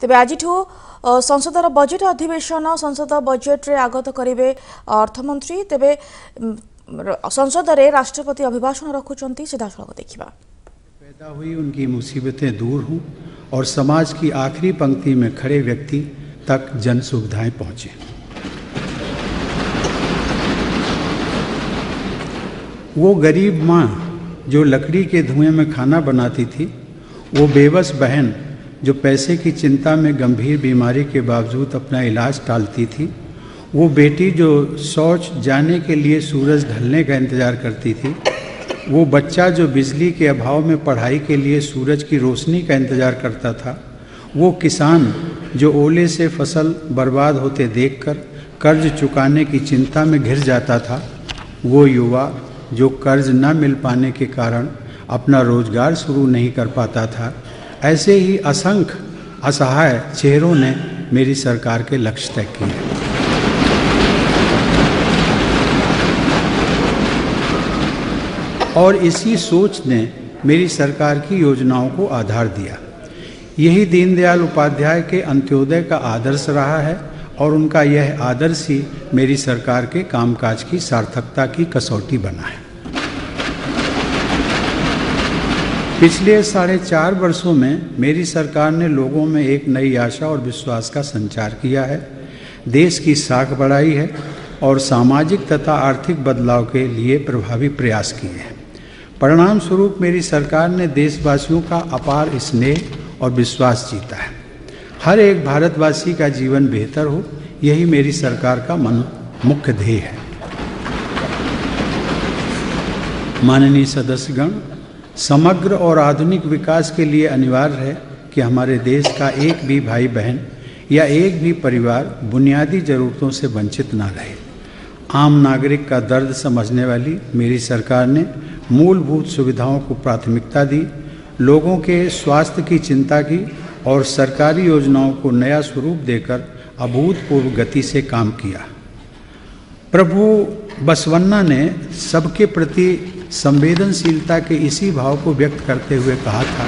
तेबे आज संसदर बजेट अधिवेशन संसद बजेट रे आगत करेंगे अर्थमंत्री। तेबे संसद रे राष्ट्रपति अभिभाषण रखुचंती, सीधासलख देखिबा। पैदा हुई उनकी मुसीबतें दूर हों और समाज की आखिरी पंक्ति में खड़े व्यक्ति तक जन सुविधाएं पहुंचे। वो गरीब माँ जो लकड़ी के धुएं में खाना बनाती थी, वो बेबस बहन जो पैसे की चिंता में गंभीर बीमारी के बावजूद अपना इलाज टालती थी, वो बेटी जो शौच जाने के लिए सूरज ढलने का इंतज़ार करती थी, वो बच्चा जो बिजली के अभाव में पढ़ाई के लिए सूरज की रोशनी का इंतज़ार करता था, वो किसान जो ओले से फसल बर्बाद होते देखकर कर्ज चुकाने की चिंता में घिर जाता था, वो युवा जो कर्ज न मिल पाने के कारण अपना रोजगार शुरू नहीं कर पाता था। ऐसे ही असंख्य असहाय चेहरों ने मेरी सरकार के लक्ष्य तय किए। और इसी सोच ने मेरी सरकार की योजनाओं को आधार दिया। यही दीनदयाल उपाध्याय के अंत्योदय का आदर्श रहा है और उनका यह आदर्श ही मेरी सरकार के कामकाज की सार्थकता की कसौटी बना है। पिछले 4.5 वर्षों में मेरी सरकार ने लोगों में एक नई आशा और विश्वास का संचार किया है, देश की साख बढ़ाई है और सामाजिक तथा आर्थिक बदलाव के लिए प्रभावी प्रयास किए हैं। परिणाम स्वरूप मेरी सरकार ने देशवासियों का अपार स्नेह और विश्वास जीता है। हर एक भारतवासी का जीवन बेहतर हो, यही मेरी सरकार का मुख्य ध्येय है। माननीय सदस्यगण, समग्र और आधुनिक विकास के लिए अनिवार्य है कि हमारे देश का एक भी भाई बहन या एक भी परिवार बुनियादी ज़रूरतों से वंचित ना रहे। आम नागरिक का दर्द समझने वाली मेरी सरकार ने मूलभूत सुविधाओं को प्राथमिकता दी, लोगों के स्वास्थ्य की चिंता की और सरकारी योजनाओं को नया स्वरूप देकर अभूतपूर्व गति से काम किया। प्रभु बसवन्ना ने सबके प्रति संवेदनशीलता के इसी भाव को व्यक्त करते हुए कहा था,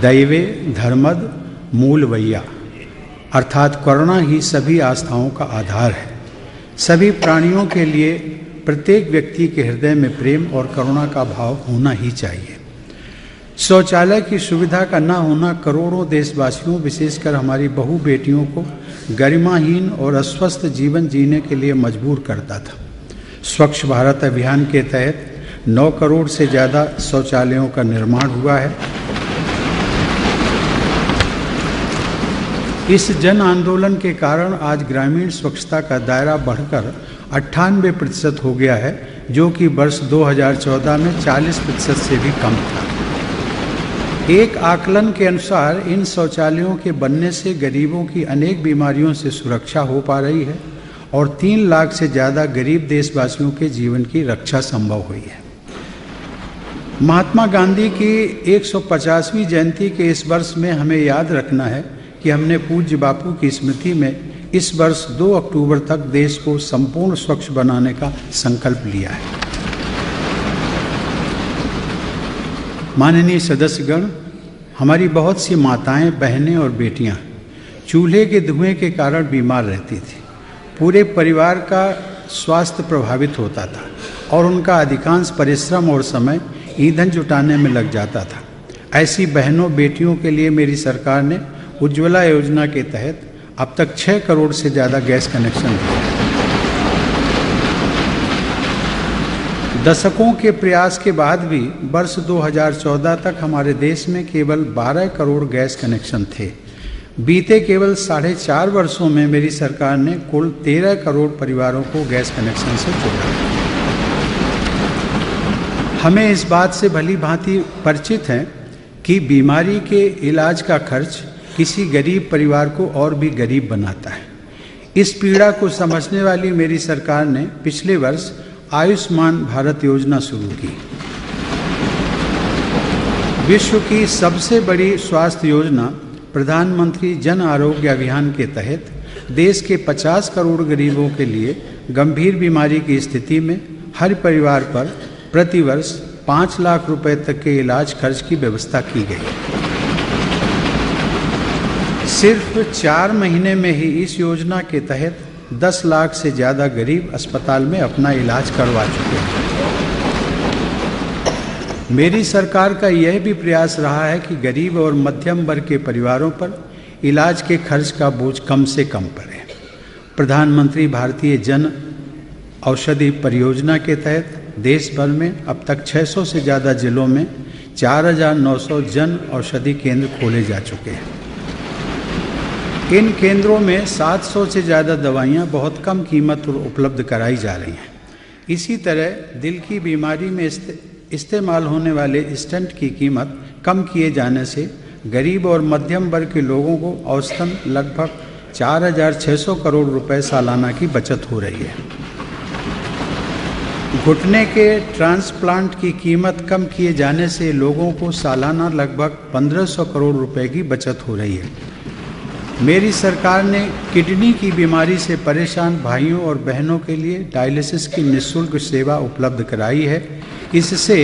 दैवे धर्मद मूलवैया, अर्थात करुणा ही सभी आस्थाओं का आधार है। सभी प्राणियों के लिए प्रत्येक व्यक्ति के हृदय में प्रेम और करुणा का भाव होना ही चाहिए। शौचालय की सुविधा का न होना करोड़ों देशवासियों, विशेषकर हमारी बहु बेटियों को गरिमाहीन और अस्वस्थ जीवन जीने के लिए मजबूर करता था। स्वच्छ भारत अभियान के तहत 9 करोड़ से ज़्यादा शौचालयों का निर्माण हुआ है। इस जन आंदोलन के कारण आज ग्रामीण स्वच्छता का दायरा बढ़कर 98% हो गया है, जो कि वर्ष 2014 में 40% से भी कम था। एक आकलन के अनुसार इन शौचालयों के बनने से गरीबों की अनेक बीमारियों से सुरक्षा हो पा रही है और 3 लाख से ज़्यादा गरीब देशवासियों के जीवन की रक्षा संभव हुई है। महात्मा गांधी की 150वीं जयंती के इस वर्ष में हमें याद रखना है कि हमने पूज्य बापू की स्मृति में इस वर्ष 2 अक्टूबर तक देश को संपूर्ण स्वच्छ बनाने का संकल्प लिया है। माननीय सदस्यगण, हमारी बहुत सी माताएं, बहनें और बेटियां चूल्हे के धुएं के कारण बीमार रहती थी। पूरे परिवार का स्वास्थ्य प्रभावित होता था और उनका अधिकांश परिश्रम और समय ईंधन जुटाने में लग जाता था। ऐसी बहनों बेटियों के लिए मेरी सरकार ने उज्ज्वला योजना के तहत अब तक 6 करोड़ से ज़्यादा गैस कनेक्शन दिए। दशकों के प्रयास के बाद भी वर्ष 2014 तक हमारे देश में केवल 12 करोड़ गैस कनेक्शन थे। बीते केवल 4.5 वर्षों में मेरी सरकार ने कुल 13 करोड़ परिवारों को गैस कनेक्शन से जोड़ा। हमें इस बात से भली भांति परिचित हैं कि बीमारी के इलाज का खर्च किसी गरीब परिवार को और भी गरीब बनाता है। इस पीड़ा को समझने वाली मेरी सरकार ने पिछले वर्ष आयुष्मान भारत योजना शुरू की। विश्व की सबसे बड़ी स्वास्थ्य योजना प्रधानमंत्री जन आरोग्य अभियान के तहत देश के 50 करोड़ गरीबों के लिए गंभीर बीमारी की स्थिति में हर परिवार पर प्रतिवर्ष 5 लाख रुपए तक के इलाज खर्च की व्यवस्था की गई। सिर्फ 4 महीने में ही इस योजना के तहत 10 लाख से ज़्यादा गरीब अस्पताल में अपना इलाज करवा चुके हैं। मेरी सरकार का यह भी प्रयास रहा है कि गरीब और मध्यम वर्ग के परिवारों पर इलाज के खर्च का बोझ कम से कम पड़े। प्रधानमंत्री भारतीय जन औषधि परियोजना के तहत देश भर में अब तक 600 से ज़्यादा जिलों में 4,900 जन औषधि केंद्र खोले जा चुके हैं। इन केंद्रों में 700 से ज़्यादा दवाइयाँ बहुत कम कीमत पर उपलब्ध कराई जा रही हैं। इसी तरह दिल की बीमारी में इस्तेमाल होने वाले स्टेंट की कीमत कम किए जाने से गरीब और मध्यम वर्ग के लोगों को औसतन लगभग 4,600 करोड़ रुपए सालाना की बचत हो रही है। घुटने के ट्रांसप्लांट की कीमत कम किए जाने से लोगों को सालाना लगभग 1,500 करोड़ रुपए की बचत हो रही है। मेरी सरकार ने किडनी की बीमारी से परेशान भाइयों और बहनों के लिए डायलिसिस की निःशुल्क सेवा उपलब्ध कराई है। इससे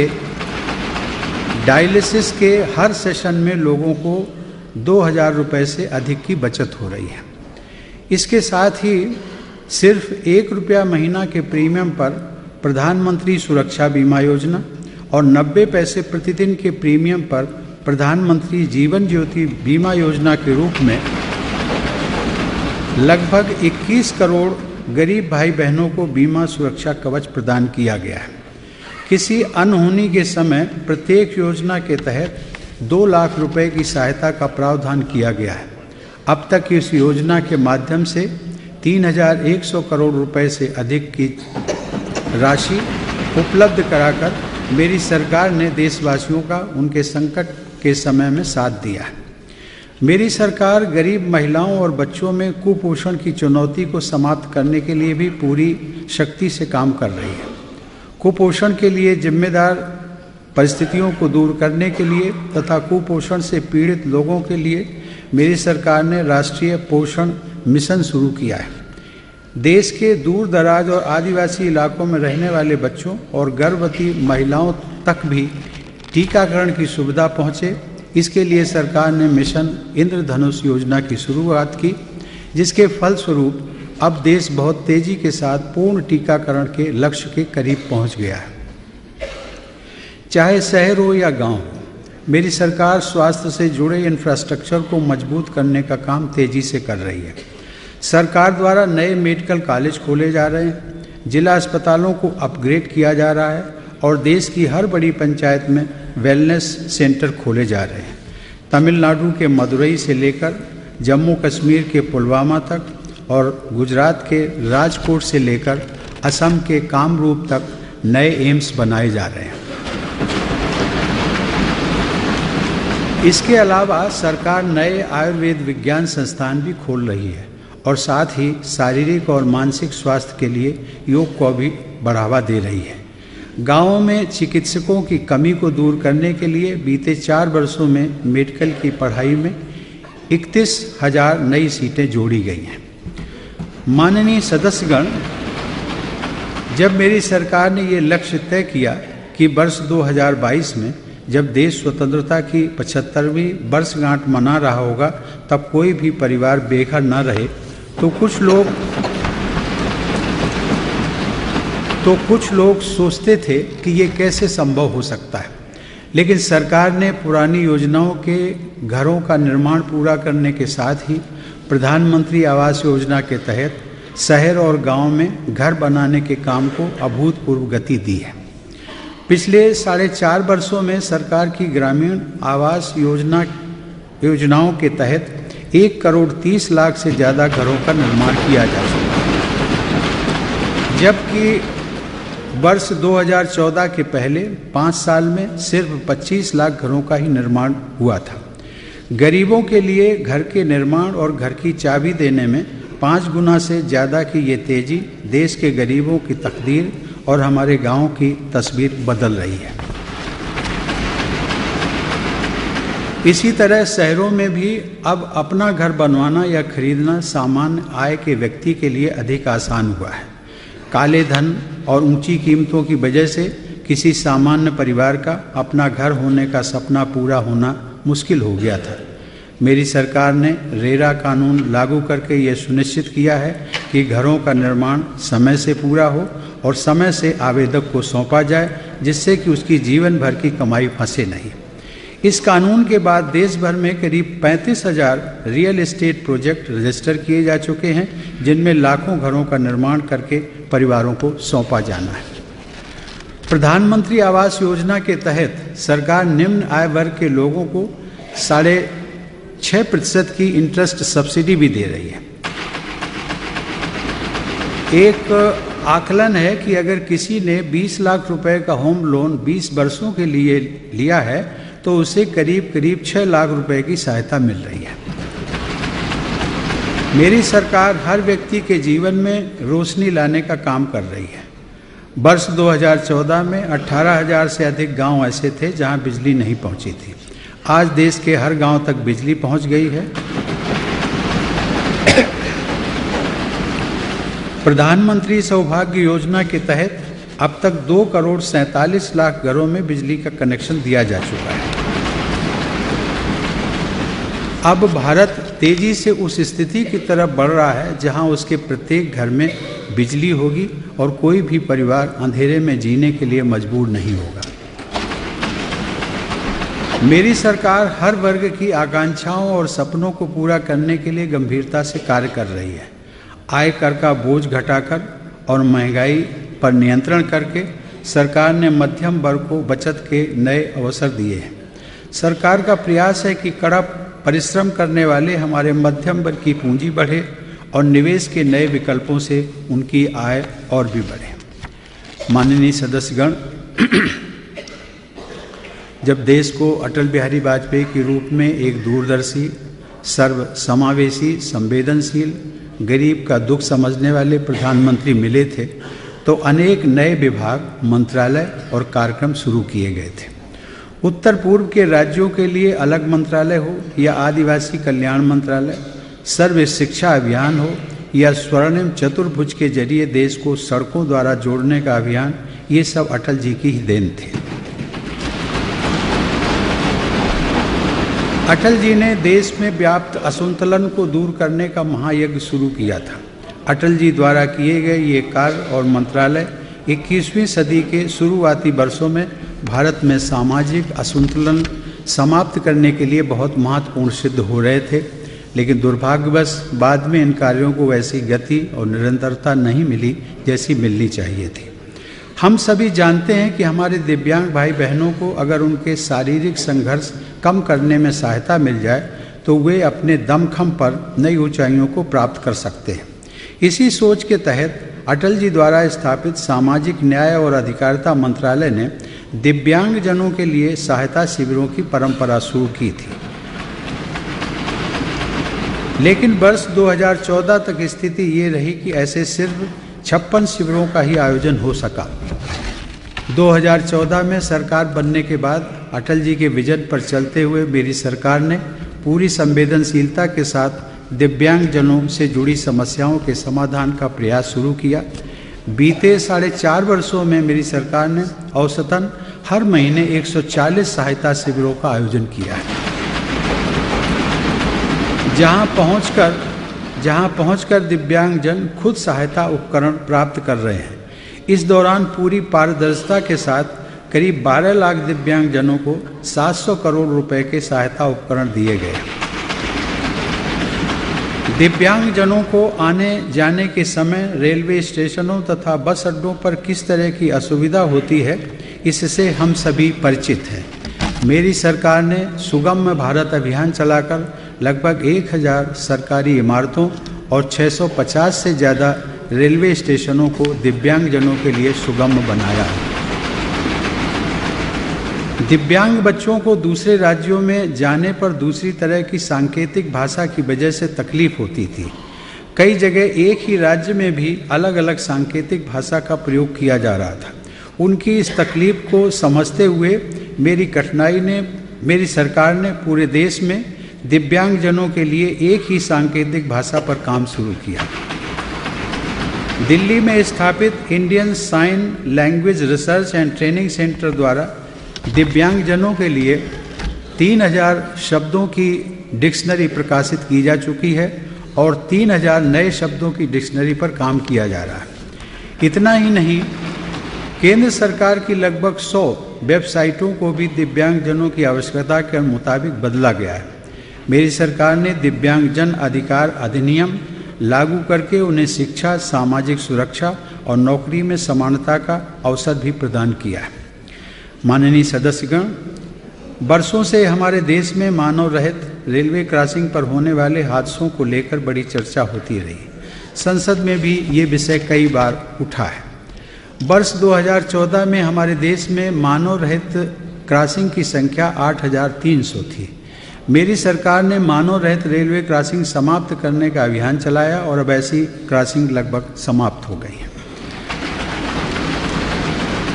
डायलिसिस के हर सेशन में लोगों को 2,000 रुपये से अधिक की बचत हो रही है। इसके साथ ही सिर्फ 1 रुपया महीना के प्रीमियम पर प्रधानमंत्री सुरक्षा बीमा योजना और 90 पैसे प्रतिदिन के प्रीमियम पर प्रधानमंत्री जीवन ज्योति बीमा योजना के रूप में लगभग 21 करोड़ गरीब भाई बहनों को बीमा सुरक्षा कवच प्रदान किया गया है। किसी अनहोनी के समय प्रत्येक योजना के तहत 2 लाख रुपए की सहायता का प्रावधान किया गया है। अब तक इस योजना के माध्यम से 3,100 करोड़ रुपए से अधिक की राशि उपलब्ध कराकर मेरी सरकार ने देशवासियों का उनके संकट के समय में साथ दिया है। मेरी सरकार गरीब महिलाओं और बच्चों में कुपोषण की चुनौती को समाप्त करने के लिए भी पूरी शक्ति से काम कर रही है। कुपोषण के लिए जिम्मेदार परिस्थितियों को दूर करने के लिए तथा कुपोषण से पीड़ित लोगों के लिए मेरी सरकार ने राष्ट्रीय पोषण मिशन शुरू किया है। देश के दूर दराज और आदिवासी इलाकों में रहने वाले बच्चों और गर्भवती महिलाओं तक भी टीकाकरण की सुविधा पहुँचे, इसके लिए सरकार ने मिशन इंद्रधनुष योजना की शुरुआत की, जिसके फलस्वरूप अब देश बहुत तेजी के साथ पूर्ण टीकाकरण के लक्ष्य के करीब पहुंच गया है। चाहे शहर हो या गांव हो, मेरी सरकार स्वास्थ्य से जुड़े इंफ्रास्ट्रक्चर को मजबूत करने का काम तेजी से कर रही है। सरकार द्वारा नए मेडिकल कॉलेज खोले जा रहे हैं, जिला अस्पतालों को अपग्रेड किया जा रहा है और देश की हर बड़ी पंचायत में वेलनेस सेंटर खोले जा रहे हैं। तमिलनाडु के मदुरई से लेकर जम्मू कश्मीर के पुलवामा तक और गुजरात के राजकोट से लेकर असम के कामरूप तक नए एम्स बनाए जा रहे हैं। इसके अलावा सरकार नए आयुर्वेद विज्ञान संस्थान भी खोल रही है और साथ ही शारीरिक और मानसिक स्वास्थ्य के लिए योग को भी बढ़ावा दे रही है। गांवों में चिकित्सकों की कमी को दूर करने के लिए बीते 4 वर्षों में मेडिकल की पढ़ाई में 31,000 नई सीटें जोड़ी गई हैं। माननीय सदस्यगण, जब मेरी सरकार ने ये लक्ष्य तय किया कि वर्ष 2022 में जब देश स्वतंत्रता की 75वीं वर्षगांठ मना रहा होगा, तब कोई भी परिवार बेघर न रहे, तो कुछ लोग सोचते थे कि ये कैसे संभव हो सकता है। लेकिन सरकार ने पुरानी योजनाओं के घरों का निर्माण पूरा करने के साथ ही प्रधानमंत्री आवास योजना के तहत शहर और गांव में घर बनाने के काम को अभूतपूर्व गति दी है। पिछले 4.5 वर्षों में सरकार की ग्रामीण आवास योजनाओं के तहत 1 करोड़ 30 लाख से ज़्यादा घरों का निर्माण किया जा चुका है, जबकि वर्ष 2014 के पहले 5 साल में सिर्फ 25 लाख घरों का ही निर्माण हुआ था। गरीबों के लिए घर के निर्माण और घर की चाबी देने में 5 गुना से ज़्यादा की ये तेज़ी देश के गरीबों की तकदीर और हमारे गांव की तस्वीर बदल रही है। इसी तरह शहरों में भी अब अपना घर बनवाना या खरीदना सामान्य आय के व्यक्ति के लिए अधिक आसान हुआ है। काले धन और ऊंची कीमतों की वजह से किसी सामान्य परिवार का अपना घर होने का सपना पूरा होना मुश्किल हो गया था। मेरी सरकार ने रेरा कानून लागू करके ये सुनिश्चित किया है कि घरों का निर्माण समय से पूरा हो और समय से आवेदक को सौंपा जाए, जिससे कि उसकी जीवन भर की कमाई फंसे नहीं। इस कानून के बाद देश भर में करीब 35,000 रियल एस्टेट प्रोजेक्ट रजिस्टर किए जा चुके हैं, जिनमें लाखों घरों का निर्माण करके परिवारों को सौंपा जाना है। प्रधानमंत्री आवास योजना के तहत सरकार निम्न आय वर्ग के लोगों को 6.5% की इंटरेस्ट सब्सिडी भी दे रही है। एक आकलन है कि अगर किसी ने 20 लाख रुपए का होम लोन 20 वर्षों के लिए लिया है तो उसे करीब 6 लाख रुपए की सहायता मिल रही है। मेरी सरकार हर व्यक्ति के जीवन में रोशनी लाने का काम कर रही है। वर्ष 2014 में 18,000 से अधिक गांव ऐसे थे जहां बिजली नहीं पहुंची थी। आज देश के हर गांव तक बिजली पहुंच गई है। प्रधानमंत्री सौभाग्य योजना के तहत अब तक 2,47,00,000 घरों में बिजली का कनेक्शन दिया जा चुका है। अब भारत तेजी से उस स्थिति की तरफ बढ़ रहा है जहां उसके प्रत्येक घर में बिजली होगी और कोई भी परिवार अंधेरे में जीने के लिए मजबूर नहीं होगा। मेरी सरकार हर वर्ग की आकांक्षाओं और सपनों को पूरा करने के लिए गंभीरता से कार्य कर रही है। आय कर का बोझ घटाकर और महंगाई पर नियंत्रण करके सरकार ने मध्यम वर्ग को बचत के नए अवसर दिए हैं। सरकार का प्रयास है कि कड़ा परिश्रम करने वाले हमारे मध्यम वर्ग की पूंजी बढ़े और निवेश के नए विकल्पों से उनकी आय और भी बढ़े। माननीय सदस्यगण, जब देश को अटल बिहारी वाजपेयी के रूप में एक दूरदर्शी, सर्व समावेशी, संवेदनशील, गरीब का दुख समझने वाले प्रधानमंत्री मिले थे तो अनेक नए विभाग, मंत्रालय और कार्यक्रम शुरू किए गए थे। उत्तर पूर्व के राज्यों के लिए अलग मंत्रालय हो या आदिवासी कल्याण मंत्रालय, सर्व शिक्षा अभियान हो या स्वर्णिम चतुर्भुज के जरिए देश को सड़कों द्वारा जोड़ने का अभियान, ये सब अटल जी की ही देन थे। अटल जी ने देश में व्याप्त असंतुलन को दूर करने का महायज्ञ शुरू किया था। अटल जी द्वारा किए गए ये कार्य और मंत्रालय 21वीं सदी के शुरुआती वर्षों में भारत में सामाजिक असंतुलन समाप्त करने के लिए बहुत महत्वपूर्ण सिद्ध हो रहे थे, लेकिन दुर्भाग्यवश बाद में इन कार्यों को वैसी गति और निरंतरता नहीं मिली जैसी मिलनी चाहिए थी। हम सभी जानते हैं कि हमारे दिव्यांग भाई बहनों को अगर उनके शारीरिक संघर्ष कम करने में सहायता मिल जाए तो वे अपने दमखम पर नई ऊंचाइयों को प्राप्त कर सकते हैं। इसी सोच के तहत अटल जी द्वारा स्थापित सामाजिक न्याय और अधिकारिता मंत्रालय ने दिव्यांग जनों के लिए सहायता शिविरों की परंपरा शुरू की थी। लेकिन वर्ष 2014 तक स्थिति ये रही कि ऐसे सिर्फ 56 शिविरों का ही आयोजन हो सका। 2014 में सरकार बनने के बाद अटल जी के विजन पर चलते हुए मेरी सरकार ने पूरी संवेदनशीलता के साथ दिव्यांग जनों से जुड़ी समस्याओं के समाधान का प्रयास शुरू किया। बीते 4.5 वर्षों में मेरी सरकार ने औसतन हर महीने 140 सहायता शिविरों का आयोजन किया है, जहां पहुंचकर दिव्यांग जन खुद सहायता उपकरण प्राप्त कर रहे हैं। इस दौरान पूरी पारदर्शिता के साथ करीब 12 लाख दिव्यांग जनों को 700 करोड़ रुपए के सहायता उपकरण दिए गए। दिव्यांग जनों को आने जाने के समय रेलवे स्टेशनों तथा बस अड्डों पर किस तरह की असुविधा होती है, इससे हम सभी परिचित हैं। मेरी सरकार ने सुगम्य भारत अभियान चलाकर लगभग 1000 सरकारी इमारतों और 650 से ज़्यादा रेलवे स्टेशनों को दिव्यांग जनों के लिए सुगम्य बनाया है। दिव्यांग बच्चों को दूसरे राज्यों में जाने पर दूसरी तरह की सांकेतिक भाषा की वजह से तकलीफ होती थी। कई जगह एक ही राज्य में भी अलग अलग सांकेतिक भाषा का प्रयोग किया जा रहा था। उनकी इस तकलीफ को समझते हुए मेरी सरकार ने पूरे देश में दिव्यांग जनों के लिए एक ही सांकेतिक भाषा पर काम शुरू किया। दिल्ली में स्थापित Indian sign language research and training centre द्वारा दिव्यांग जनों के लिए 3000 शब्दों की डिक्शनरी प्रकाशित की जा चुकी है और 3000 नए शब्दों की डिक्शनरी पर काम किया जा रहा है। इतना ही नहीं, केंद्र सरकार की लगभग 100 वेबसाइटों को भी दिव्यांगजनों की आवश्यकता के मुताबिक बदला गया है। मेरी सरकार ने दिव्यांगजन अधिकार अधिनियम लागू करके उन्हें शिक्षा, सामाजिक सुरक्षा और नौकरी में समानता का अवसर भी प्रदान किया है। माननीय सदस्यगण, वर्षों से हमारे देश में मानव रहित रेलवे क्रॉसिंग पर होने वाले हादसों को लेकर बड़ी चर्चा होती रही। संसद में भी ये विषय कई बार उठा है। वर्ष 2014 में हमारे देश में मानव रहित क्रॉसिंग की संख्या 8300 थी। मेरी सरकार ने मानव रहित रेलवे क्रॉसिंग समाप्त करने का अभियान चलाया और अब ऐसी क्रॉसिंग लगभग समाप्त हो गई है।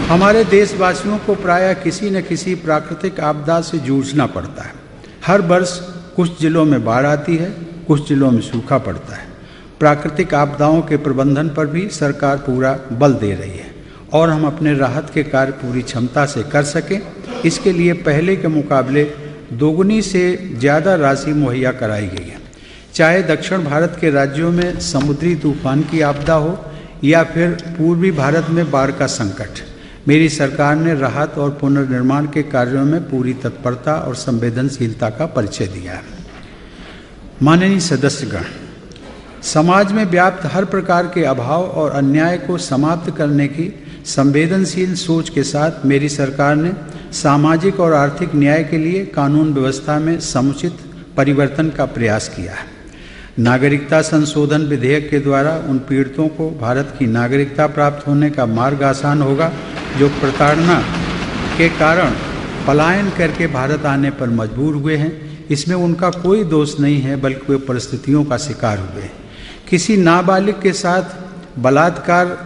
हमारे देशवासियों को प्रायः किसी न किसी प्राकृतिक आपदा से जूझना पड़ता है। हर वर्ष कुछ जिलों में बाढ़ आती है, कुछ जिलों में सूखा पड़ता है। प्राकृतिक आपदाओं के प्रबंधन पर भी सरकार पूरा बल दे रही है और हम अपने राहत के कार्य पूरी क्षमता से कर सकें, इसके लिए पहले के मुकाबले दोगुनी से ज़्यादा राशि मुहैया कराई गई है। चाहे दक्षिण भारत के राज्यों में समुद्री तूफान की आपदा हो या फिर पूर्वी भारत में बाढ़ का संकट, मेरी सरकार ने राहत और पुनर्निर्माण के कार्यों में पूरी तत्परता और संवेदनशीलता का परिचय दिया है। माननीय सदस्यगण, समाज में व्याप्त हर प्रकार के अभाव और अन्याय को समाप्त करने की संवेदनशील सोच के साथ मेरी सरकार ने सामाजिक और आर्थिक न्याय के लिए कानून व्यवस्था में समुचित परिवर्तन का प्रयास किया है। नागरिकता संशोधन विधेयक के द्वारा उन पीड़ितों को भारत की नागरिकता प्राप्त होने का मार्ग आसान होगा जो प्रताड़ना के कारण पलायन करके भारत आने पर मजबूर हुए हैं। इसमें उनका कोई दोष नहीं है, बल्कि वे परिस्थितियों का शिकार हुए हैं। किसी नाबालिग के साथ बलात्कार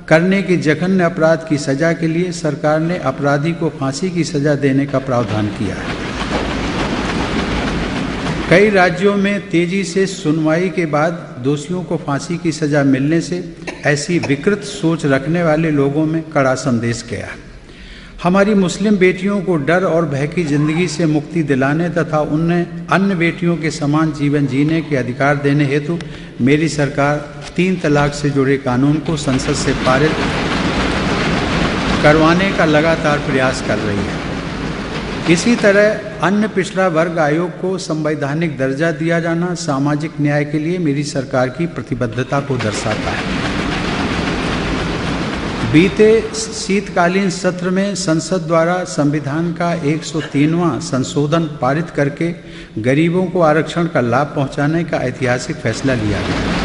करने की जघन्य अपराध की सजा के लिए सरकार ने अपराधी को फांसी की सजा देने का प्रावधान किया है। कई राज्यों में तेजी से सुनवाई के बाद दोषियों को फांसी की सजा मिलने से ऐसी विकृत सोच रखने वाले लोगों में कड़ा संदेश गया। हमारी मुस्लिम बेटियों को डर और भय की जिंदगी से मुक्ति दिलाने तथा उन्हें अन्य बेटियों के समान जीवन जीने के अधिकार देने हेतु मेरी सरकार 3 तलाक से जुड़े कानून को संसद से पारित करवाने का लगातार प्रयास कर रही है। इसी तरह अन्य पिछड़ा वर्ग आयोग को संवैधानिक दर्जा दिया जाना सामाजिक न्याय के लिए मेरी सरकार की प्रतिबद्धता को दर्शाता है। बीते शीतकालीन सत्र में संसद द्वारा संविधान का 103वां संशोधन पारित करके गरीबों को आरक्षण का लाभ पहुंचाने का ऐतिहासिक फैसला लिया गया।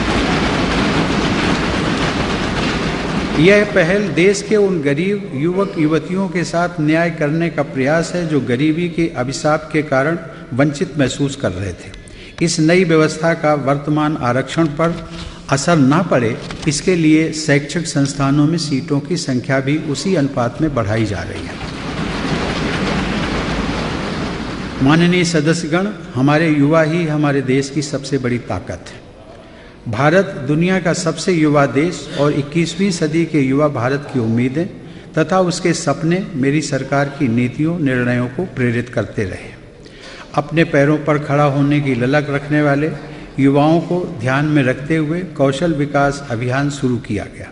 यह पहल देश के उन गरीब युवक युवतियों के साथ न्याय करने का प्रयास है जो गरीबी के अभिशाप के कारण वंचित महसूस कर रहे थे। इस नई व्यवस्था का वर्तमान आरक्षण पर असर न पड़े, इसके लिए शैक्षिक संस्थानों में सीटों की संख्या भी उसी अनुपात में बढ़ाई जा रही है। माननीय सदस्यगण, हमारे युवा ही हमारे देश की सबसे बड़ी ताकत है। भारत दुनिया का सबसे युवा देश और 21वीं सदी के युवा भारत की उम्मीदें तथा उसके सपने मेरी सरकार की नीतियों निर्णयों को प्रेरित करते रहे। अपने पैरों पर खड़ा होने की ललक रखने वाले युवाओं को ध्यान में रखते हुए कौशल विकास अभियान शुरू किया गया।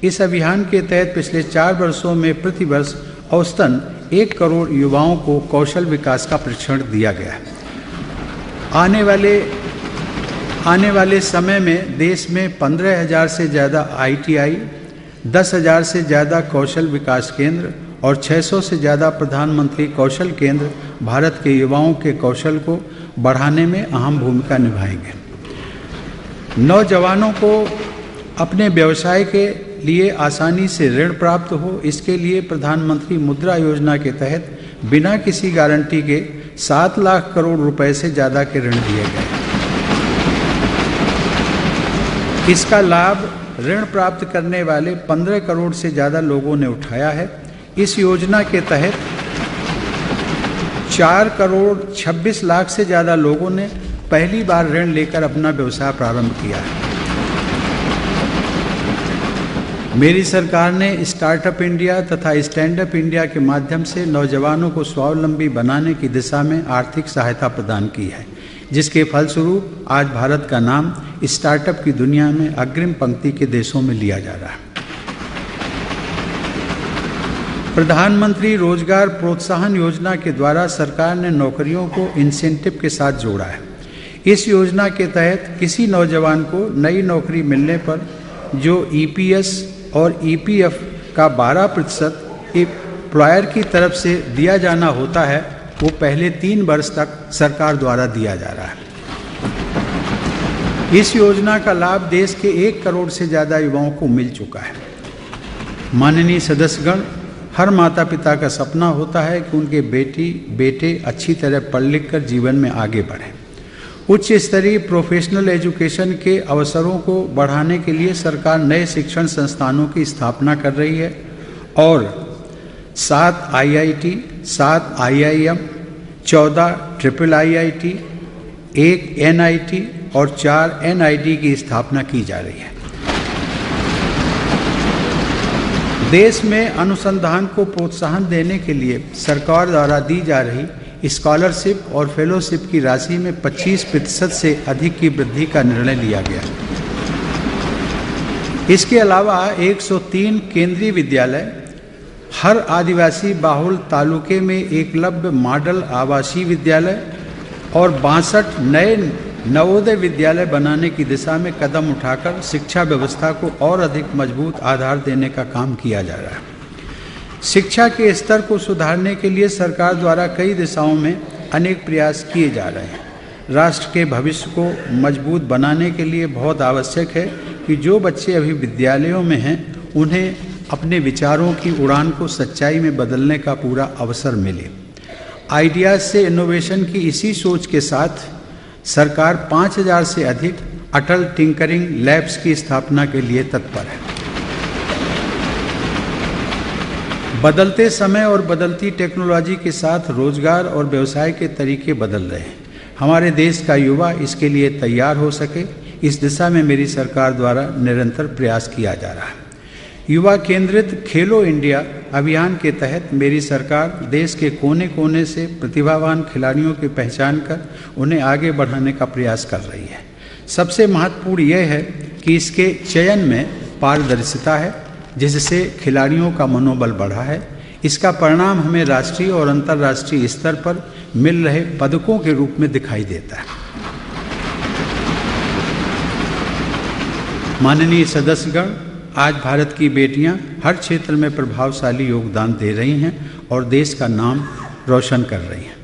इस अभियान के तहत पिछले 4 वर्षों में प्रति वर्ष औसतन 1 करोड़ युवाओं को कौशल विकास का प्रशिक्षण दिया गया। आने वाले समय में देश में 15,000 से ज़्यादा ITI, 10,000 से ज़्यादा कौशल विकास केंद्र और 600 से ज़्यादा प्रधानमंत्री कौशल केंद्र भारत के युवाओं के कौशल को बढ़ाने में अहम भूमिका निभाएंगे। नौजवानों को अपने व्यवसाय के लिए आसानी से ऋण प्राप्त हो, इसके लिए प्रधानमंत्री मुद्रा योजना के तहत बिना किसी गारंटी के 7 लाख करोड़ रुपए से ज़्यादा के ऋण दिए गए। इसका लाभ ऋण प्राप्त करने वाले 15 करोड़ से ज़्यादा लोगों ने उठाया है। इस योजना के तहत 4 करोड़ 26 लाख से ज़्यादा लोगों ने पहली बार ऋण लेकर अपना व्यवसाय प्रारंभ किया है। मेरी सरकार ने स्टार्टअप इंडिया तथा स्टैंड अप इंडिया के माध्यम से नौजवानों को स्वावलंबी बनाने की दिशा में आर्थिक सहायता प्रदान की है, जिसके फलस्वरूप आज भारत का नाम स्टार्टअप की दुनिया में अग्रिम पंक्ति के देशों में लिया जा रहा है। प्रधानमंत्री रोजगार प्रोत्साहन योजना के द्वारा सरकार ने नौकरियों को इंसेंटिव के साथ जोड़ा है। इस योजना के तहत किसी नौजवान को नई नौकरी मिलने पर जो ईपीएस और ईपीएफ का 12% एम्प्लॉयर की तरफ से दिया जाना होता है, वो पहले 3 वर्ष तक सरकार द्वारा दिया जा रहा है। इस योजना का लाभ देश के 1 करोड़ से ज़्यादा युवाओं को मिल चुका है। माननीय सदस्यगण, हर माता पिता का सपना होता है कि उनके बेटे अच्छी तरह पढ़ लिख कर जीवन में आगे बढ़ें। उच्च स्तरीय प्रोफेशनल एजुकेशन के अवसरों को बढ़ाने के लिए सरकार नए शिक्षण संस्थानों की स्थापना कर रही है और 7 IIT, 7 IIM, 14 triple IIT, 1 NIT और 4 एनआईटी की स्थापना की जा रही है। देश में अनुसंधान को प्रोत्साहन देने के लिए सरकार द्वारा दी जा रही स्कॉलरशिप और फेलोशिप की राशि में 25% से अधिक की वृद्धि का निर्णय लिया गया। इसके अलावा 103 केंद्रीय विद्यालय, हर आदिवासी बाहुल तालुके में एकलव्य मॉडल आवासीय विद्यालय और 62 नए नवोदय विद्यालय बनाने की दिशा में कदम उठाकर शिक्षा व्यवस्था को और अधिक मजबूत आधार देने का काम किया जा रहा है। शिक्षा के स्तर को सुधारने के लिए सरकार द्वारा कई दिशाओं में अनेक प्रयास किए जा रहे हैं। राष्ट्र के भविष्य को मजबूत बनाने के लिए बहुत आवश्यक है कि जो बच्चे अभी विद्यालयों में हैं, उन्हें अपने विचारों की उड़ान को सच्चाई में बदलने का पूरा अवसर मिले। आइडियाज से इनोवेशन की इसी सोच के साथ सरकार 5000 से अधिक अटल टिंकरिंग लैब्स की स्थापना के लिए तत्पर है। बदलते समय और बदलती टेक्नोलॉजी के साथ रोजगार और व्यवसाय के तरीके बदल रहे हैं। हमारे देश का युवा इसके लिए तैयार हो सके, इस दिशा में मेरी सरकार द्वारा निरंतर प्रयास किया जा रहा है। युवा केंद्रित खेलो इंडिया अभियान के तहत मेरी सरकार देश के कोने कोने से प्रतिभावान खिलाड़ियों की पहचान कर उन्हें आगे बढ़ाने का प्रयास कर रही है। सबसे महत्वपूर्ण यह है कि इसके चयन में पारदर्शिता है, जिससे खिलाड़ियों का मनोबल बढ़ा है। इसका परिणाम हमें राष्ट्रीय और अंतर्राष्ट्रीय स्तर पर मिल रहे पदकों के रूप में दिखाई देता है। माननीय सदस्यगण, आज भारत की बेटियां हर क्षेत्र में प्रभावशाली योगदान दे रही हैं और देश का नाम रोशन कर रही हैं।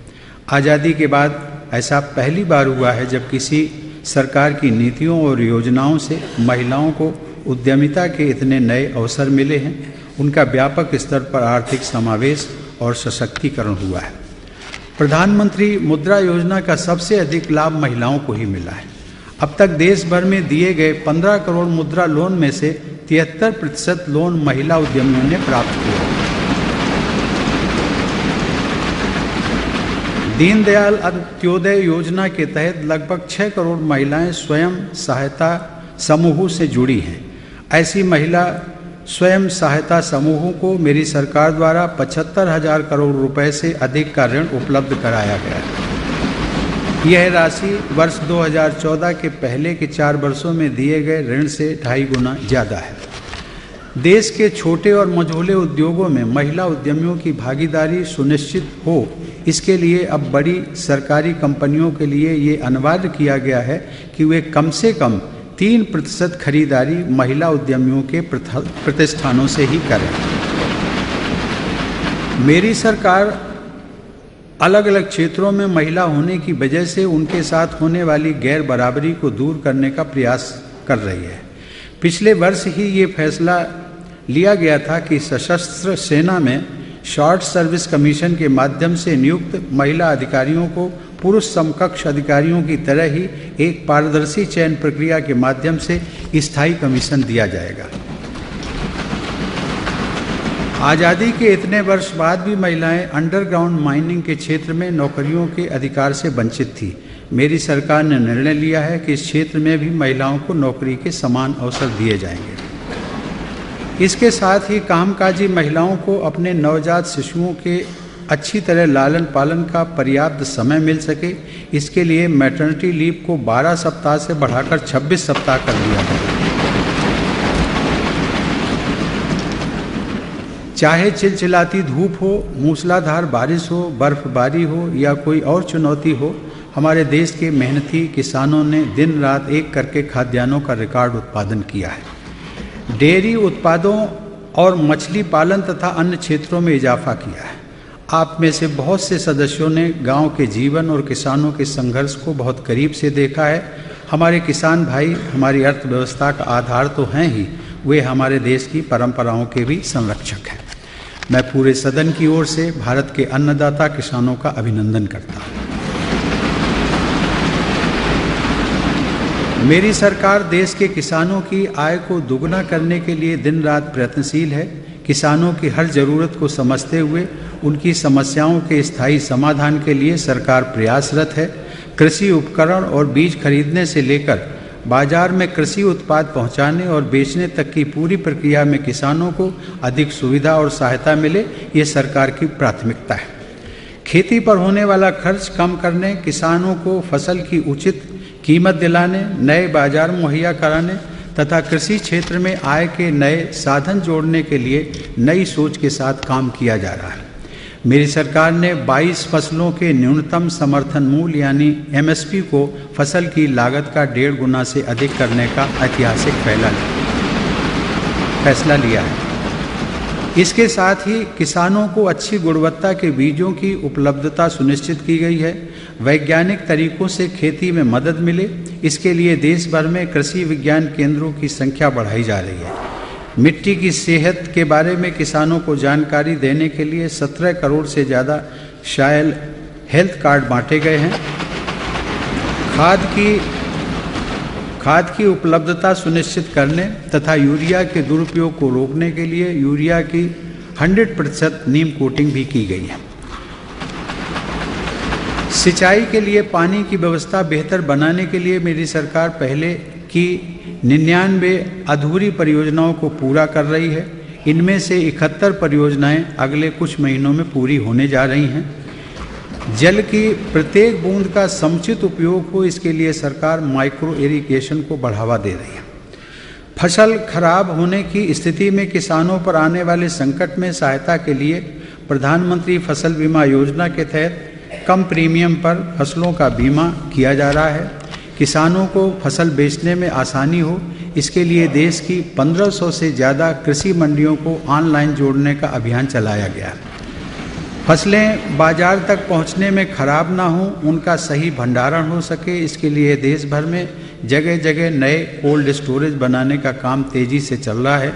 आज़ादी के बाद ऐसा पहली बार हुआ है जब किसी सरकार की नीतियों और योजनाओं से महिलाओं को उद्यमिता के इतने नए अवसर मिले हैं। उनका व्यापक स्तर पर आर्थिक समावेश और सशक्तिकरण हुआ है। प्रधानमंत्री मुद्रा योजना का सबसे अधिक लाभ महिलाओं को ही मिला है। अब तक देश भर में दिए गए 15 करोड़ मुद्रा लोन में से 73% लोन महिला उद्यमियों ने प्राप्त किए। दीनदयाल अंत्योदय योजना के तहत लगभग 6 करोड़ महिलाएं स्वयं सहायता समूहों से जुड़ी हैं। ऐसी महिला स्वयं सहायता समूहों को मेरी सरकार द्वारा 75,000 करोड़ रुपए से अधिक का ऋण उपलब्ध कराया गया है। यह राशि वर्ष 2014 के पहले के 4 वर्षों में दिए गए ऋण से 2.5 गुना ज़्यादा है। देश के छोटे और मझोले उद्योगों में महिला उद्यमियों की भागीदारी सुनिश्चित हो, इसके लिए अब बड़ी सरकारी कंपनियों के लिए ये अनिवार्य किया गया है कि वे कम से कम 3% खरीदारी महिला उद्यमियों के प्रतिष्ठानों से ही करें। मेरी सरकार अलग अलग क्षेत्रों में महिला होने की वजह से उनके साथ होने वाली गैर बराबरी को दूर करने का प्रयास कर रही है। पिछले वर्ष ही ये फैसला लिया गया था कि सशस्त्र सेना में शॉर्ट सर्विस कमीशन के माध्यम से नियुक्त महिला अधिकारियों को पुरुष समकक्ष अधिकारियों की तरह ही एक पारदर्शी चयन प्रक्रिया के माध्यम से स्थायी कमीशन दिया जाएगा। आज़ादी के इतने वर्ष बाद भी महिलाएं अंडरग्राउंड माइनिंग के क्षेत्र में नौकरियों के अधिकार से वंचित थी। मेरी सरकार ने निर्णय लिया है कि इस क्षेत्र में भी महिलाओं को नौकरी के समान अवसर दिए जाएंगे। इसके साथ ही कामकाजी महिलाओं को अपने नवजात शिशुओं के अच्छी तरह लालन पालन का पर्याप्त समय मिल सके, इसके लिए मैटरनिटी लीव को 12 सप्ताह से बढ़ाकर 26 सप्ताह कर दिया गया। चाहे चिलचिलाती धूप हो, मूसलाधार बारिश हो, बर्फबारी हो या कोई और चुनौती हो, हमारे देश के मेहनती किसानों ने दिन रात एक करके खाद्यान्नों का रिकॉर्ड उत्पादन किया है। डेयरी उत्पादों और मछली पालन तथा अन्य क्षेत्रों में इजाफा किया है। आप में से बहुत से सदस्यों ने गांव के जीवन और किसानों के संघर्ष को बहुत करीब से देखा है। हमारे किसान भाई हमारी अर्थव्यवस्था का आधार तो हैं ही, वे हमारे देश की परंपराओं के भी संरक्षक हैं। मैं पूरे सदन की ओर से भारत के अन्नदाता किसानों का अभिनंदन करता हूँ। मेरी सरकार देश के किसानों की आय को दुगना करने के लिए दिन रात प्रयत्नशील है। किसानों की हर ज़रूरत को समझते हुए उनकी समस्याओं के स्थायी समाधान के लिए सरकार प्रयासरत है। कृषि उपकरण और बीज खरीदने से लेकर बाजार में कृषि उत्पाद पहुंचाने और बेचने तक की पूरी प्रक्रिया में किसानों को अधिक सुविधा और सहायता मिले, ये सरकार की प्राथमिकता है। खेती पर होने वाला खर्च कम करने, किसानों को फसल की उचित कीमत दिलाने, नए बाजार मुहैया कराने तथा कृषि क्षेत्र में आय के नए साधन जोड़ने के लिए नई सोच के साथ काम किया जा रहा है। मेरी सरकार ने 22 फसलों के न्यूनतम समर्थन मूल्य यानी MSP को फसल की लागत का 1.5 गुना से अधिक करने का ऐतिहासिक फैसला लिया है। इसके साथ ही किसानों को अच्छी गुणवत्ता के बीजों की उपलब्धता सुनिश्चित की गई है। वैज्ञानिक तरीकों से खेती में मदद मिले, इसके लिए देश भर में कृषि विज्ञान केंद्रों की संख्या बढ़ाई जा रही है। मिट्टी की सेहत के बारे में किसानों को जानकारी देने के लिए 17 करोड़ से ज़्यादा शायल हेल्थ कार्ड बांटे गए हैं। खाद की उपलब्धता सुनिश्चित करने तथा यूरिया के दुरुपयोग को रोकने के लिए यूरिया की 100% नीम कोटिंग भी की गई है। सिंचाई के लिए पानी की व्यवस्था बेहतर बनाने के लिए मेरी सरकार पहले की 99 अधूरी परियोजनाओं को पूरा कर रही है। इनमें से 71 परियोजनाएं अगले कुछ महीनों में पूरी होने जा रही हैं। जल की प्रत्येक बूंद का समुचित उपयोग हो, इसके लिए सरकार माइक्रो इरिगेशन को बढ़ावा दे रही है। फसल खराब होने की स्थिति में किसानों पर आने वाले संकट में सहायता के लिए प्रधानमंत्री फसल बीमा योजना के तहत कम प्रीमियम पर फसलों का बीमा किया जा रहा है। किसानों को फसल बेचने में आसानी हो, इसके लिए देश की 1500 से ज़्यादा कृषि मंडियों को ऑनलाइन जोड़ने का अभियान चलाया गया। फसलें बाजार तक पहुंचने में खराब ना हो, उनका सही भंडारण हो सके, इसके लिए देश भर में जगह जगह नए कोल्ड स्टोरेज बनाने का काम तेज़ी से चल रहा है।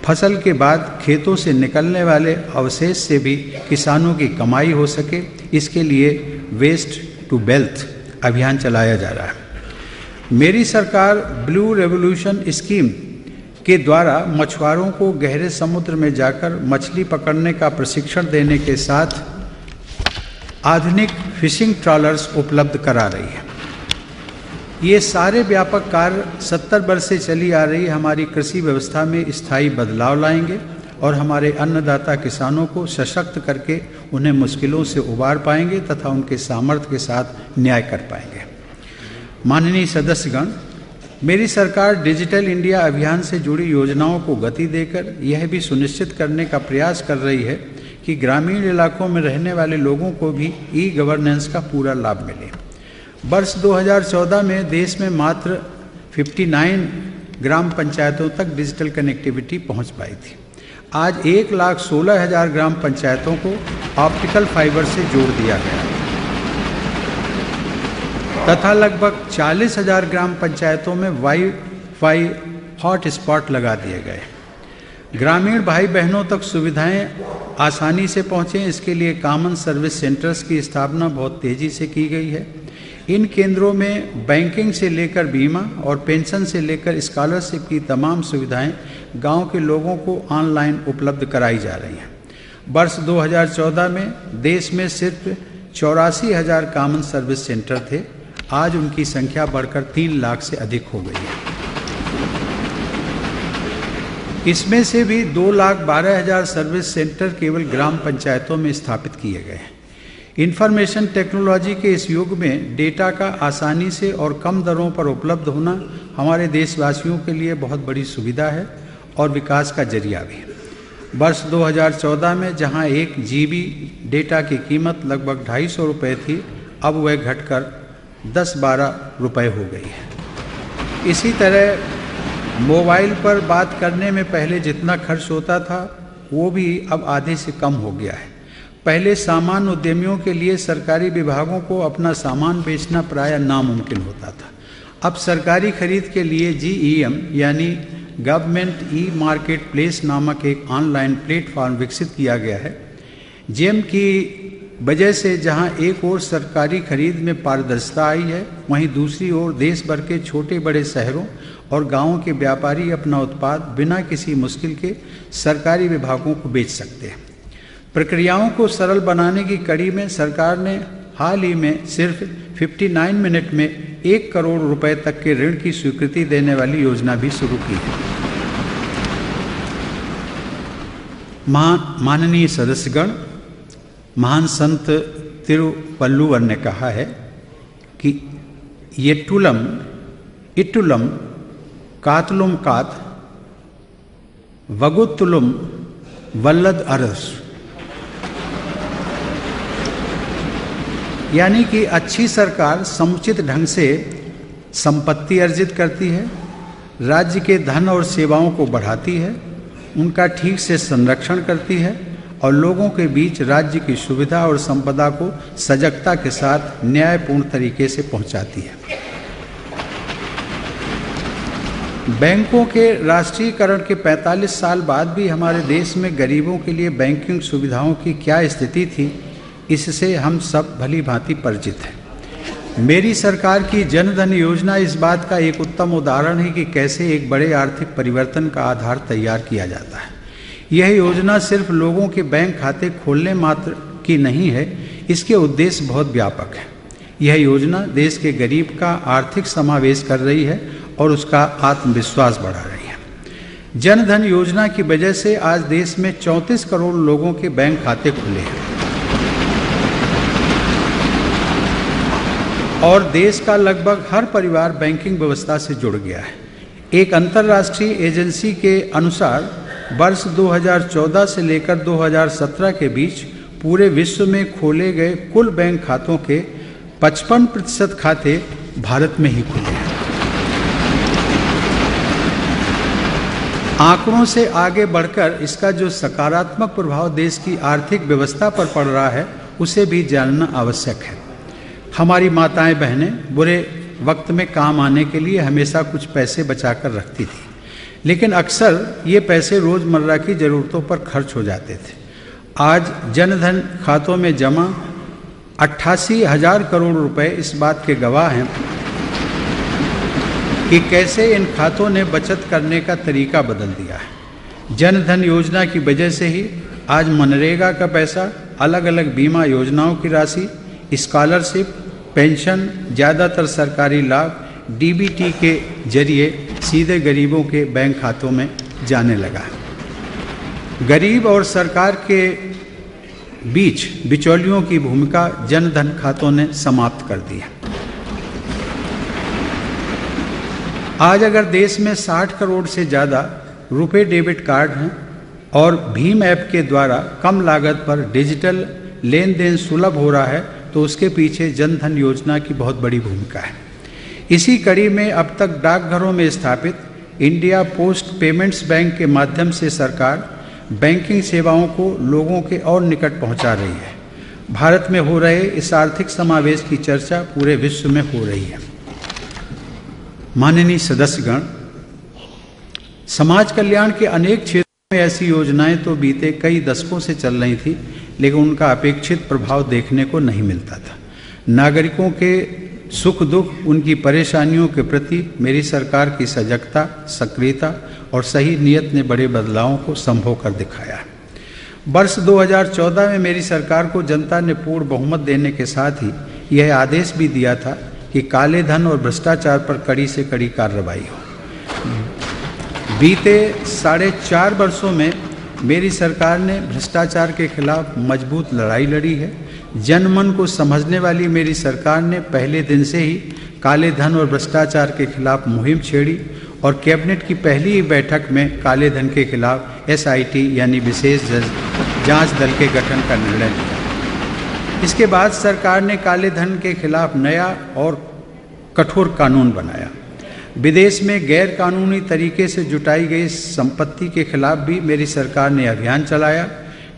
फसल के बाद खेतों से निकलने वाले अवशेष से भी किसानों की कमाई हो सके, इसके लिए वेस्ट टू वेल्थ अभियान चलाया जा रहा है। मेरी सरकार ब्लू रेवोल्यूशन स्कीम के द्वारा मछुआरों को गहरे समुद्र में जाकर मछली पकड़ने का प्रशिक्षण देने के साथ आधुनिक फिशिंग ट्रॉलर्स उपलब्ध करा रही है। ये सारे व्यापक कार्य 70 वर्ष से चली आ रही हमारी कृषि व्यवस्था में स्थायी बदलाव लाएंगे और हमारे अन्नदाता किसानों को सशक्त करके उन्हें मुश्किलों से उबार पाएंगे तथा उनके सामर्थ्य के साथ न्याय कर पाएंगे। माननीय सदस्यगण, मेरी सरकार डिजिटल इंडिया अभियान से जुड़ी योजनाओं को गति देकर यह भी सुनिश्चित करने का प्रयास कर रही है कि ग्रामीण इलाकों में रहने वाले लोगों को भी ई-गवर्नेंस का पूरा लाभ मिले। वर्ष 2014 में देश में मात्र 59 ग्राम पंचायतों तक डिजिटल कनेक्टिविटी पहुंच पाई थी। आज 1,16,000 ग्राम पंचायतों को ऑप्टिकल फाइबर से जोड़ दिया गया तथा लगभग 40,000 ग्राम पंचायतों में वाईफाई हॉटस्पॉट लगा दिए गए। ग्रामीण भाई बहनों तक सुविधाएं आसानी से पहुँचें, इसके लिए कॉमन सर्विस सेंटर्स की स्थापना बहुत तेज़ी से की गई है। इन केंद्रों में बैंकिंग से लेकर बीमा और पेंशन से लेकर स्कॉलरशिप की तमाम सुविधाएं गांव के लोगों को ऑनलाइन उपलब्ध कराई जा रही हैं। वर्ष 2014 में देश में सिर्फ 84,000 कॉमन सर्विस सेंटर थे, आज उनकी संख्या बढ़कर 3 लाख से अधिक हो गई है। इसमें से भी 2,12,000 सर्विस सेंटर केवल ग्राम पंचायतों में स्थापित किए गए हैं। इंफॉर्मेशन टेक्नोलॉजी के इस युग में डेटा का आसानी से और कम दरों पर उपलब्ध होना हमारे देशवासियों के लिए बहुत बड़ी सुविधा है और विकास का जरिया भी है। वर्ष 2014 में जहां 1 GB डेटा की कीमत लगभग 250 रुपये थी, अब वह घटकर 10-12 रुपये हो गई है। इसी तरह मोबाइल पर बात करने में पहले जितना खर्च होता था वो भी अब आधे से कम हो गया है। पहले सामान उद्यमियों के लिए सरकारी विभागों को अपना सामान बेचना प्रायः नामुमकिन होता था। अब सरकारी खरीद के लिए GEM यानी गवर्नमेंट ई मार्केट प्लेस नामक एक ऑनलाइन प्लेटफॉर्म विकसित किया गया है। GEM की वजह से जहां एक ओर सरकारी खरीद में पारदर्शिता आई है, वहीं दूसरी ओर देश भर के छोटे बड़े शहरों और गांवों के व्यापारी अपना उत्पाद बिना किसी मुश्किल के सरकारी विभागों को बेच सकते हैं। प्रक्रियाओं को सरल बनाने की कड़ी में सरकार ने हाल ही में सिर्फ 59 मिनट में 1 करोड़ रुपए तक के ऋण की स्वीकृति देने वाली योजना भी शुरू की है। माननीय सदस्यगण, महान संत तिरुवल्लुवर ने कहा है कि येट्टुलम इट्टुलम कातलुम कात वगुत्तुलुम वल्लद अरस, यानी कि अच्छी सरकार समुचित ढंग से संपत्ति अर्जित करती है, राज्य के धन और सेवाओं को बढ़ाती है, उनका ठीक से संरक्षण करती है और लोगों के बीच राज्य की सुविधा और संपदा को सजगता के साथ न्यायपूर्ण तरीके से पहुंचाती है। बैंकों के राष्ट्रीयकरण के 45 साल बाद भी हमारे देश में गरीबों के लिए बैंकिंग सुविधाओं की क्या स्थिति थी, इससे हम सब भली भांति परिचित हैं। मेरी सरकार की जन धन योजना इस बात का एक उत्तम उदाहरण है कि कैसे एक बड़े आर्थिक परिवर्तन का आधार तैयार किया जाता है। यह योजना सिर्फ लोगों के बैंक खाते खोलने मात्र की नहीं है, इसके उद्देश्य बहुत व्यापक है। यह योजना देश के गरीब का आर्थिक समावेश कर रही है और उसका आत्मविश्वास बढ़ा रही है। जन धन योजना की वजह से आज देश में 34 करोड़ लोगों के बैंक खाते खुले हैं और देश का लगभग हर परिवार बैंकिंग व्यवस्था से जुड़ गया है। एक अंतर्राष्ट्रीय एजेंसी के अनुसार वर्ष 2014 से लेकर 2017 के बीच पूरे विश्व में खोले गए कुल बैंक खातों के 55% खाते भारत में ही खुले हैं। आंकड़ों से आगे बढ़कर इसका जो सकारात्मक प्रभाव देश की आर्थिक व्यवस्था पर पड़ रहा है उसे भी जानना आवश्यक है। हमारी माताएं बहनें बुरे वक्त में काम आने के लिए हमेशा कुछ पैसे बचाकर रखती थी, लेकिन अक्सर ये पैसे रोज़मर्रा की ज़रूरतों पर खर्च हो जाते थे। आज जनधन खातों में जमा 88,000 करोड़ रुपए इस बात के गवाह हैं कि कैसे इन खातों ने बचत करने का तरीका बदल दिया है। जनधन योजना की वजह से ही आज मनरेगा का पैसा, अलग अलग बीमा योजनाओं की राशि, स्कॉलरशिप, पेंशन, ज़्यादातर सरकारी लाभ DBT के जरिए सीधे गरीबों के बैंक खातों में जाने लगा है। गरीब और सरकार के बीच बिचौलियों की भूमिका जनधन खातों ने समाप्त कर दी है। आज अगर देश में 60 करोड़ से ज़्यादा रुपए डेबिट कार्ड हैं और भीम ऐप के द्वारा कम लागत पर डिजिटल लेन देन सुलभ हो रहा है, तो उसके पीछे जनधन योजना की बहुत बड़ी भूमिका है। इसी कड़ी में अब तक डाकघरों में स्थापित इंडिया पोस्ट पेमेंट्स बैंक के माध्यम से सरकार बैंकिंग सेवाओं को लोगों के और निकट पहुंचा रही है। भारत में हो रहे इस आर्थिक समावेश की चर्चा पूरे विश्व में हो रही है। माननीय सदस्यगण, समाज कल्याण के अनेक क्षेत्रों में ऐसी योजनाएं तो बीते कई दशकों से चल रही थी, लेकिन उनका अपेक्षित प्रभाव देखने को नहीं मिलता था। नागरिकों के सुख दुख, उनकी परेशानियों के प्रति मेरी सरकार की सजगता, सक्रियता और सही नियत ने बड़े बदलावों को संभव कर दिखाया है। वर्ष 2014 में मेरी सरकार को जनता ने पूर्ण बहुमत देने के साथ ही यह आदेश भी दिया था कि काले धन और भ्रष्टाचार पर कड़ी से कड़ी कार्रवाई हो। बीते 4.5 वर्षों में मेरी सरकार ने भ्रष्टाचार के खिलाफ मजबूत लड़ाई लड़ी है। जनमन को समझने वाली मेरी सरकार ने पहले दिन से ही काले धन और भ्रष्टाचार के खिलाफ मुहिम छेड़ी और कैबिनेट की पहली ही बैठक में काले धन के खिलाफ SIT यानी विशेष जांच दल के गठन का निर्णय लिया। इसके बाद सरकार ने काले धन के खिलाफ नया और कठोर कानून बनाया। विदेश में गैर कानूनी तरीके से जुटाई गई संपत्ति के खिलाफ भी मेरी सरकार ने अभियान चलाया।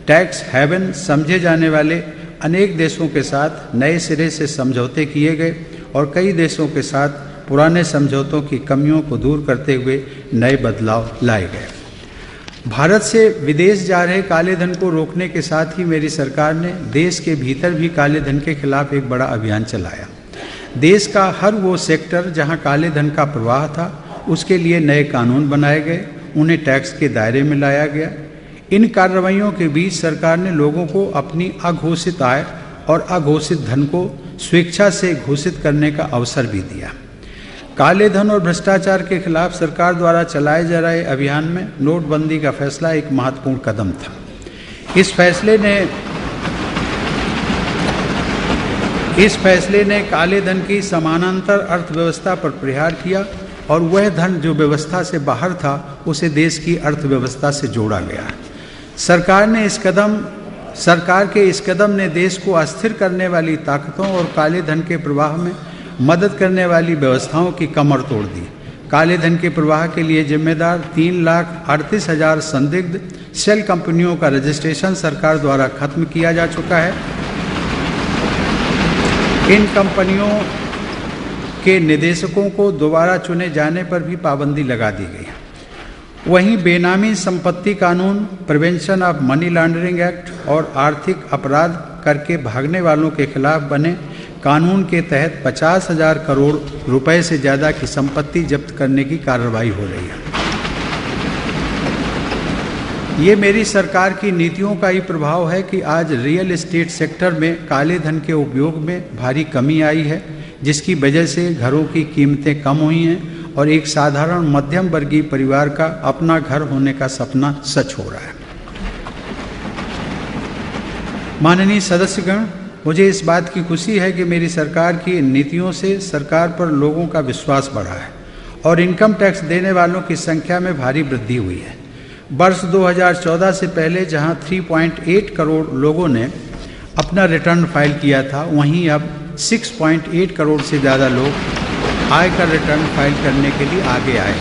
टैक्स हेवन समझे जाने वाले अनेक देशों के साथ नए सिरे से समझौते किए गए और कई देशों के साथ पुराने समझौतों की कमियों को दूर करते हुए नए बदलाव लाए गए। भारत से विदेश जा रहे काले धन को रोकने के साथ ही मेरी सरकार ने देश के भीतर भी काले धन के खिलाफ एक बड़ा अभियान चलाया। देश का हर वो सेक्टर जहां काले धन का प्रवाह था उसके लिए नए कानून बनाए गए, उन्हें टैक्स के दायरे में लाया गया। इन कार्रवाइयों के बीच सरकार ने लोगों को अपनी अघोषित आय और अघोषित धन को स्वेच्छा से घोषित करने का अवसर भी दिया। काले धन और भ्रष्टाचार के खिलाफ सरकार द्वारा चलाए जा रहे अभियान में नोटबंदी का फैसला एक महत्वपूर्ण कदम था। इस फैसले ने काले धन की समानांतर अर्थव्यवस्था पर प्रहार किया और वह धन जो व्यवस्था से बाहर था उसे देश की अर्थव्यवस्था से जोड़ा गया। सरकार के इस कदम ने देश को अस्थिर करने वाली ताकतों और काले धन के प्रवाह में मदद करने वाली व्यवस्थाओं की कमर तोड़ दी। काले धन के प्रवाह के लिए जिम्मेदार 3,38,000 संदिग्ध शेल कंपनियों का रजिस्ट्रेशन सरकार द्वारा खत्म किया जा चुका है। इन कंपनियों के निदेशकों को दोबारा चुने जाने पर भी पाबंदी लगा दी गई। वहीं बेनामी संपत्ति कानून, prevention of money laundering act और आर्थिक अपराध करके भागने वालों के खिलाफ बने कानून के तहत 50,000 करोड़ रुपए से ज़्यादा की संपत्ति जब्त करने की कार्रवाई हो रही है। ये मेरी सरकार की नीतियों का ही प्रभाव है कि आज रियल एस्टेट सेक्टर में काले धन के उपयोग में भारी कमी आई है, जिसकी वजह से घरों की कीमतें कम हुई हैं और एक साधारण मध्यम वर्गीय परिवार का अपना घर होने का सपना सच हो रहा है। माननीय सदस्यगण, मुझे इस बात की खुशी है कि मेरी सरकार की नीतियों से सरकार पर लोगों का विश्वास बढ़ा है और इनकम टैक्स देने वालों की संख्या में भारी वृद्धि हुई है। वर्ष 2014 से पहले जहां 3.8 करोड़ लोगों ने अपना रिटर्न फाइल किया था, वहीं अब 6.8 करोड़ से ज़्यादा लोग आयकर रिटर्न फाइल करने के लिए आगे आए।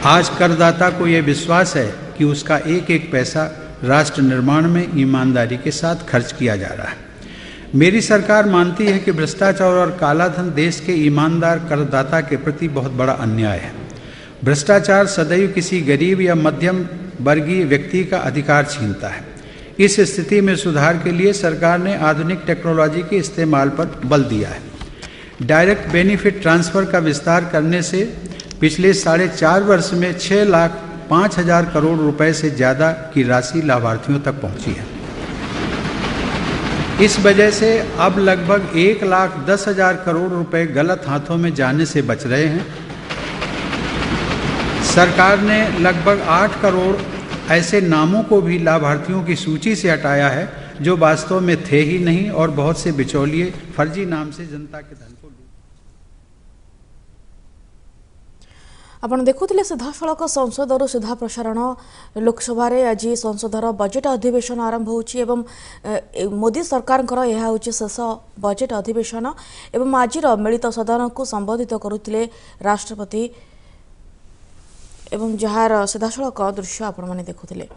आज करदाता को यह विश्वास है कि उसका एक एक पैसा राष्ट्र निर्माण में ईमानदारी के साथ खर्च किया जा रहा है। मेरी सरकार मानती है कि भ्रष्टाचार और काला धन देश के ईमानदार करदाता के प्रति बहुत बड़ा अन्याय है। भ्रष्टाचार सदैव किसी गरीब या मध्यम वर्गीय व्यक्ति का अधिकार छीनता है। इस स्थिति में सुधार के लिए सरकार ने आधुनिक टेक्नोलॉजी के इस्तेमाल पर बल दिया है। डायरेक्ट बेनिफिट ट्रांसफ़र का विस्तार करने से पिछले 4.5 वर्ष में 6,05,000 करोड़ रुपए से ज़्यादा की राशि लाभार्थियों तक पहुंची है। इस वजह से अब लगभग 1,10,000 करोड़ रुपए गलत हाथों में जाने से बच रहे हैं। सरकार ने लगभग 8 करोड़ ऐसे नामों को भी लाभार्थियों की सूची से हटाया है जो वास्तव में थे ही नहीं और बहुत से बिचौलिए फर्जी नाम से जनता के धन को आपण देखुले सीधासलख संसदर सीधा प्रसारण लोकसभा आज संसदर बजेट अधिवेशन आरंभ होची एवं मोदी सरकार यह होची शेष बजेट अधिवेशन एवं आज मिलित सदन को संबोधित करुथिले राष्ट्रपति एवं जार सीधासलख दृश्य आपण माने देखुथिले।